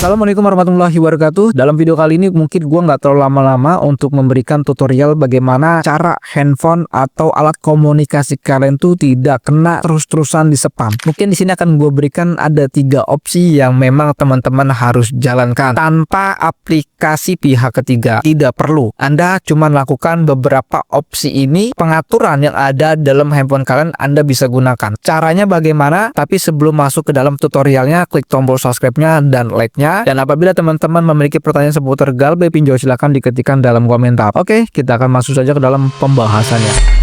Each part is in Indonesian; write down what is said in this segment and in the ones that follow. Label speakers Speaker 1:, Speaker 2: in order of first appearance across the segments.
Speaker 1: Assalamualaikum warahmatullahi wabarakatuh. Dalam video kali ini mungkin gua nggak terlalu lama-lama untuk memberikan tutorial bagaimana cara handphone atau alat komunikasi kalian tuh tidak kena terus-terusan di spam. Mungkin di sini akan gue berikan ada 3 opsi yang memang teman-teman harus jalankan tanpa aplikasi pihak ketiga. Tidak perlu. Anda cuma lakukan beberapa opsi ini, pengaturan yang ada dalam handphone kalian Anda bisa gunakan. Caranya bagaimana? Tapi sebelum masuk ke dalam tutorialnya, klik tombol subscribe-nya dan like-nya. Dan apabila teman-teman memiliki pertanyaan seputar Galbay Pinjol, silahkan diketikkan dalam komentar. Oke, kita akan masuk saja ke dalam pembahasannya.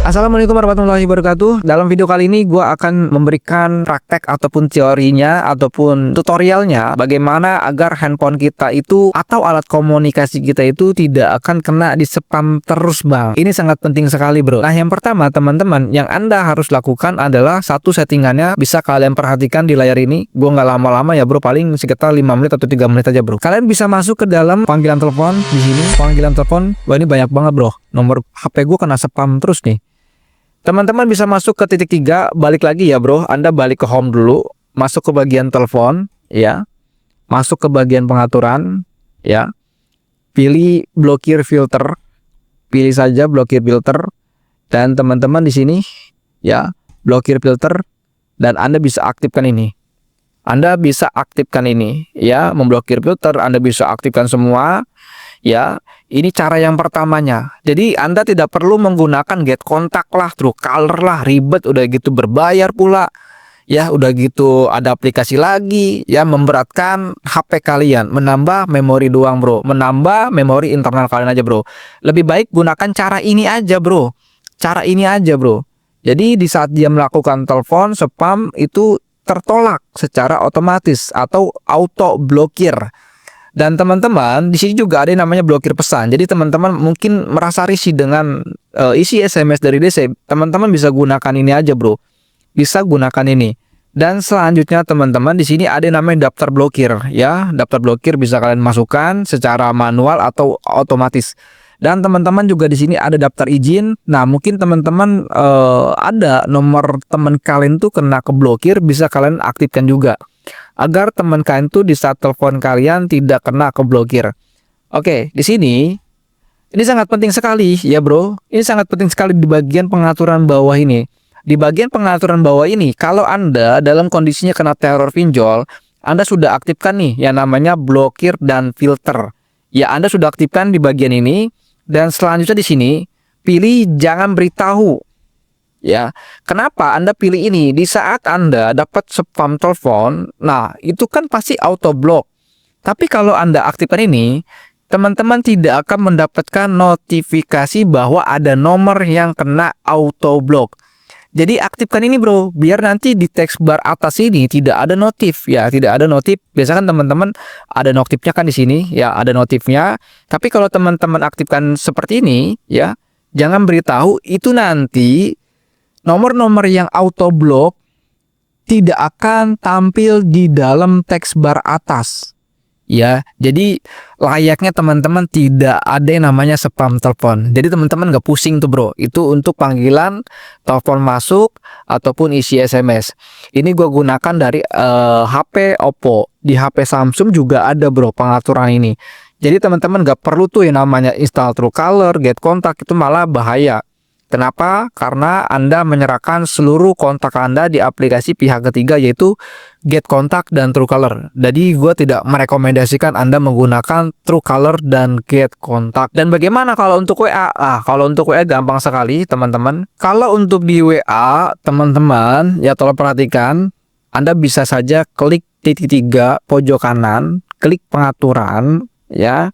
Speaker 1: Assalamualaikum warahmatullahi wabarakatuh. Dalam video kali ini gue akan memberikan praktek ataupun teorinya ataupun tutorialnya bagaimana agar handphone kita itu atau alat komunikasi kita itu tidak akan kena di spam terus, bang. Ini sangat penting sekali, bro. Nah, yang pertama teman-teman yang Anda harus lakukan adalah satu, settingannya bisa kalian perhatikan di layar ini. Gue nggak lama-lama ya, bro, paling sekitar 5 menit atau 3 menit aja, bro. Kalian bisa masuk ke dalam panggilan telepon di sini. Panggilan telepon, wah ini banyak banget, bro. Nomor HP gue kena spam terus nih. Teman-teman bisa masuk ke titik 3, balik lagi ya, bro. Anda balik ke home dulu, masuk ke bagian telepon, ya. Masuk ke bagian pengaturan, ya. Pilih blokir filter. Pilih saja blokir filter, dan teman-teman di sini ya, blokir filter, dan Anda bisa aktifkan ini. Anda bisa aktifkan ini, ya, memblokir filter, Anda bisa aktifkan semua. Ya, ini cara yang pertamanya. Jadi Anda tidak perlu menggunakan get kontak lah, Truecaller lah, ribet, udah gitu berbayar pula. Ya, udah gitu ada aplikasi lagi, ya, memberatkan HP kalian, menambah memori doang, bro. Menambah memori internal kalian aja, bro. Lebih baik gunakan cara ini aja, bro. Cara ini aja, bro. Jadi di saat dia melakukan telepon spam itu tertolak secara otomatis atau auto blokir. Dan teman-teman di sini juga ada yang namanya blokir pesan. Jadi teman-teman mungkin merasa risih dengan isi SMS dari DC. Teman-teman bisa gunakan ini aja, bro. Bisa gunakan ini. Dan selanjutnya teman-teman di sini ada yang namanya daftar blokir, ya. Daftar blokir bisa kalian masukkan secara manual atau otomatis. Dan teman-teman juga di sini ada daftar izin. Nah, mungkin teman-teman ada nomor teman kalian tuh kena keblokir, bisa kalian aktifkan juga agar teman kalian tuh di saat telepon kalian tidak kena keblokir. Oke, di sini ini sangat penting sekali ya, bro. Ini sangat penting sekali di bagian pengaturan bawah ini. Di bagian pengaturan bawah ini, kalau Anda dalam kondisinya kena teror pinjol, Anda sudah aktifkan nih yang namanya blokir dan filter. Ya, Anda sudah aktifkan di bagian ini, dan selanjutnya di sini pilih jangan beritahu. Ya, kenapa Anda pilih ini? Di saat Anda dapat spam telepon, nah itu kan pasti auto block. Tapi kalau Anda aktifkan ini, teman-teman tidak akan mendapatkan notifikasi bahwa ada nomor yang kena auto block. Jadi aktifkan ini, bro, biar nanti di text bar atas ini tidak ada notif, ya, tidak ada notif. Biasanya kan teman-teman ada notifnya kan di sini, ya, ada notifnya. Tapi kalau teman-teman aktifkan seperti ini, ya, jangan beritahu, itu nanti nomor-nomor yang auto block tidak akan tampil di dalam teks bar atas. Ya, jadi layaknya teman-teman tidak ada yang namanya spam telepon. Jadi teman-teman nggak pusing tuh, bro. Itu untuk panggilan telepon masuk ataupun isi SMS. Ini gue gunakan dari HP Oppo. Di HP Samsung juga ada, bro, pengaturan ini. Jadi teman-teman nggak perlu tuh yang namanya install Truecaller, get kontak, itu malah bahaya. Kenapa? Karena Anda menyerahkan seluruh kontak Anda di aplikasi pihak ketiga, yaitu Get Kontak dan Truecaller. Jadi gue tidak merekomendasikan Anda menggunakan Truecaller dan Get Kontak. Dan bagaimana kalau untuk WA? Kalau untuk WA gampang sekali, teman-teman. Kalau untuk di WA, teman-teman, ya tolong perhatikan, Anda bisa saja klik titik 3 pojok kanan, klik pengaturan, ya.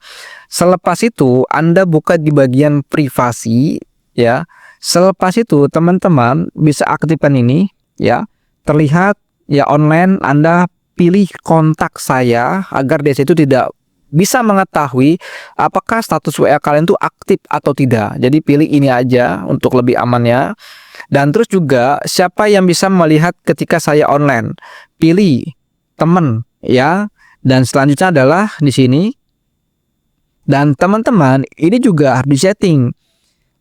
Speaker 1: Selepas itu Anda buka di bagian privasi, ya. Selepas itu teman-teman bisa aktifkan ini, ya. Terlihat ya online, Anda pilih kontak saya agar di situ tidak bisa mengetahui apakah status WA kalian tuh aktif atau tidak. Jadi pilih ini aja untuk lebih amannya. Dan terus juga siapa yang bisa melihat ketika saya online? Pilih teman, ya. Dan selanjutnya adalah di sini Dan teman-teman, ini juga harus disetting.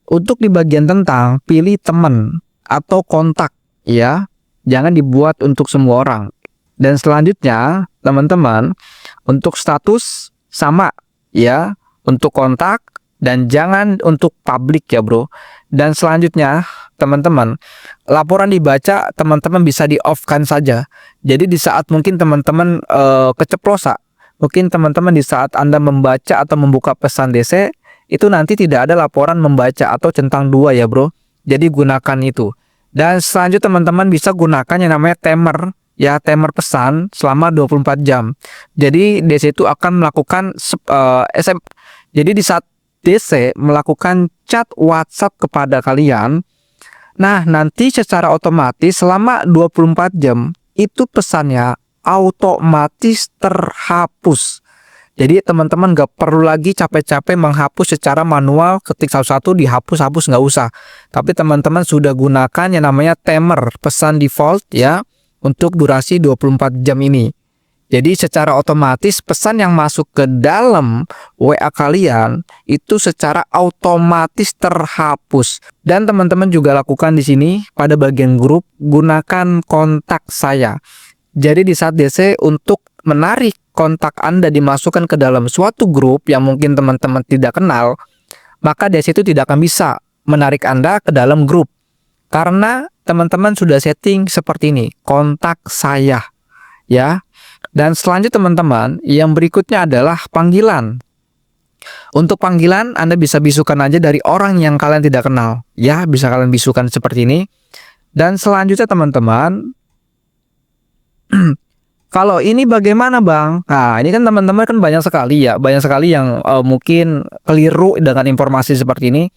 Speaker 1: Untuk di bagian tentang, pilih teman atau kontak ya. Jangan dibuat untuk semua orang. Dan selanjutnya, teman-teman, untuk status sama ya, untuk kontak dan jangan untuk publik ya, Bro. Dan selanjutnya, teman-teman, laporan dibaca teman-teman bisa di-off-kan saja. Jadi di saat mungkin teman-teman keceplosan, mungkin teman-teman di saat Anda membaca atau membuka pesan DC, itu nanti tidak ada laporan membaca atau centang 2 ya, Bro. Jadi gunakan itu. Dan selanjutnya teman-teman bisa gunakan yang namanya timer ya, timer pesan selama 24 jam. Jadi DC itu akan melakukan jadi di saat DC melakukan chat WhatsApp kepada kalian, nah nanti secara otomatis selama 24 jam itu pesannya otomatis terhapus. Jadi teman-teman gak perlu lagi capek-capek menghapus secara manual, ketik satu-satu dihapus-hapus, nggak usah. Tapi teman-teman sudah gunakan yang namanya timer pesan default ya, untuk durasi 24 jam ini. Jadi secara otomatis pesan yang masuk ke dalam WA kalian itu secara otomatis terhapus. Dan teman-teman juga lakukan di sini pada bagian grup, gunakan kontak saya. Jadi di saat DC untuk menarik kontak Anda dimasukkan ke dalam suatu grup yang mungkin teman-teman tidak kenal, maka DC itu tidak akan bisa menarik Anda ke dalam grup. Karena teman-teman sudah setting seperti ini, kontak saya ya. Dan selanjutnya teman-teman, yang berikutnya adalah panggilan. Untuk panggilan Anda bisa bisukan aja dari orang yang kalian tidak kenal ya, bisa kalian bisukan seperti ini. Dan selanjutnya teman-teman, kalau ini bagaimana Bang? Nah ini kan teman-teman kan banyak sekali yang mungkin keliru dengan informasi seperti ini.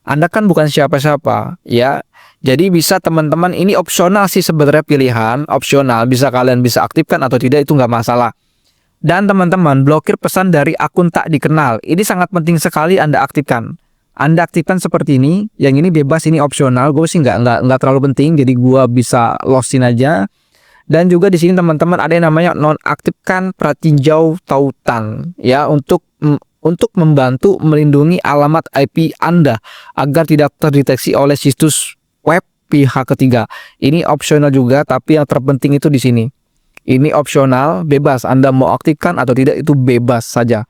Speaker 1: Anda kan bukan siapa-siapa ya. Jadi bisa teman-teman, ini opsional sih sebenarnya, pilihan opsional, bisa kalian bisa aktifkan atau tidak, itu nggak masalah. Dan teman-teman, blokir pesan dari akun tak dikenal, ini sangat penting sekali Anda aktifkan. Anda aktifkan seperti ini, yang ini bebas, ini opsional. Gue sih nggak terlalu penting, jadi gue bisa losin aja. Dan juga di sini teman-teman ada yang namanya nonaktifkan pratinjau tautan ya, untuk membantu melindungi alamat IP Anda agar tidak terdeteksi oleh situs web pihak ketiga. Ini opsional juga, tapi yang terpenting itu di sini. Ini opsional, bebas Anda mau aktifkan atau tidak, itu bebas saja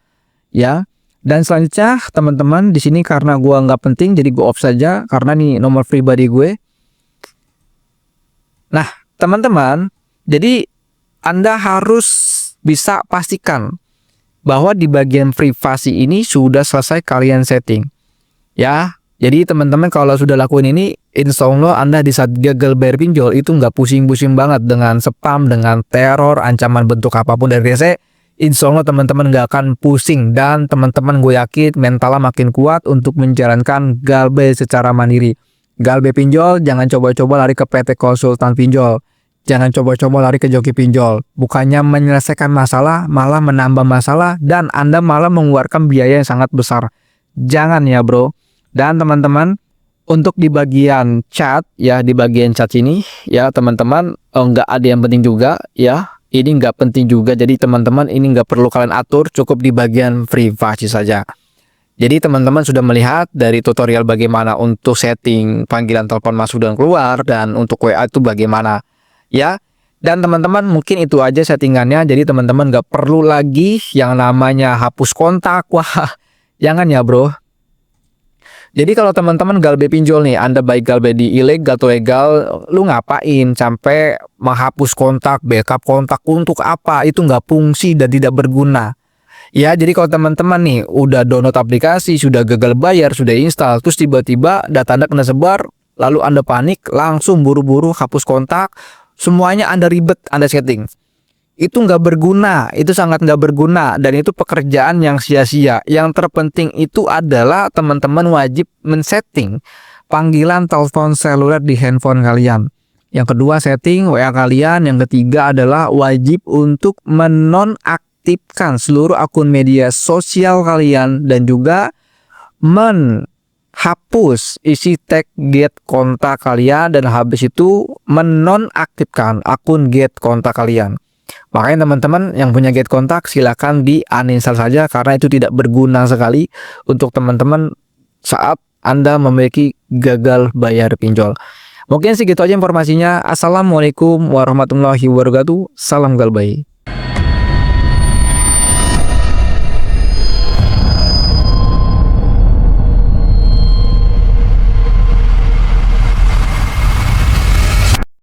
Speaker 1: ya. Dan selanjutnya teman-teman, di sini karena gua nggak penting jadi gue off saja karena nih nomor pribadi gue. Nah teman-teman, jadi Anda harus bisa pastikan bahwa di bagian privasi ini sudah selesai kalian setting ya. Jadi teman-teman kalau sudah lakuin ini, insya Allah Anda di saat gagal bayar pinjol itu nggak pusing-pusing banget dengan spam, dengan teror, ancaman bentuk apapun dari DC. Insya Allah teman-teman nggak akan pusing, dan teman-teman gue yakin mentalnya makin kuat untuk menjalankan galbay secara mandiri. Galbay pinjol, jangan coba-coba lari ke PT Konsultan Pinjol. Jangan coba-coba lari ke joki pinjol. Bukannya menyelesaikan masalah, malah menambah masalah, dan Anda malah mengeluarkan biaya yang sangat besar. Jangan ya bro. Dan teman-teman, untuk di bagian chat ya, di bagian chat ini ya teman-teman, nggak ada yang penting juga ya. Ini nggak penting juga, jadi teman-teman ini nggak perlu kalian atur, cukup di bagian privasi saja. Jadi teman-teman sudah melihat dari tutorial bagaimana untuk setting panggilan telepon masuk dan keluar, dan untuk WA itu bagaimana ya. Dan teman-teman mungkin itu aja settingannya. Jadi teman-teman nggak perlu lagi yang namanya hapus kontak. Wah jangan ya bro. Jadi kalau teman-teman galbay pinjol nih, Anda baik galbay di ilegal atau legal, lu ngapain sampai menghapus kontak, backup kontak, untuk apa? Itu nggak fungsi dan tidak berguna. Ya, jadi kalau teman-teman nih udah download aplikasi, sudah gagal bayar, sudah install, terus tiba-tiba data Anda kena sebar, lalu Anda panik, langsung buru-buru hapus kontak, semuanya Anda ribet, Anda setting. Itu nggak berguna, itu sangat nggak berguna, dan itu pekerjaan yang sia-sia. Yang terpenting itu adalah teman-teman wajib men-setting panggilan telepon seluler di handphone kalian. Yang kedua setting WA kalian. Yang ketiga adalah wajib untuk menonaktifkan seluruh akun media sosial kalian, dan juga menghapus isi tag get kontak kalian, dan habis itu menonaktifkan akun get kontak kalian. Makanya teman-teman yang punya Get Kontak silakan di uninstall saja karena itu tidak berguna sekali untuk teman-teman saat Anda memiliki gagal bayar pinjol. Mungkin segitu aja informasinya. Assalamualaikum warahmatullahi wabarakatuh. Salam galbay.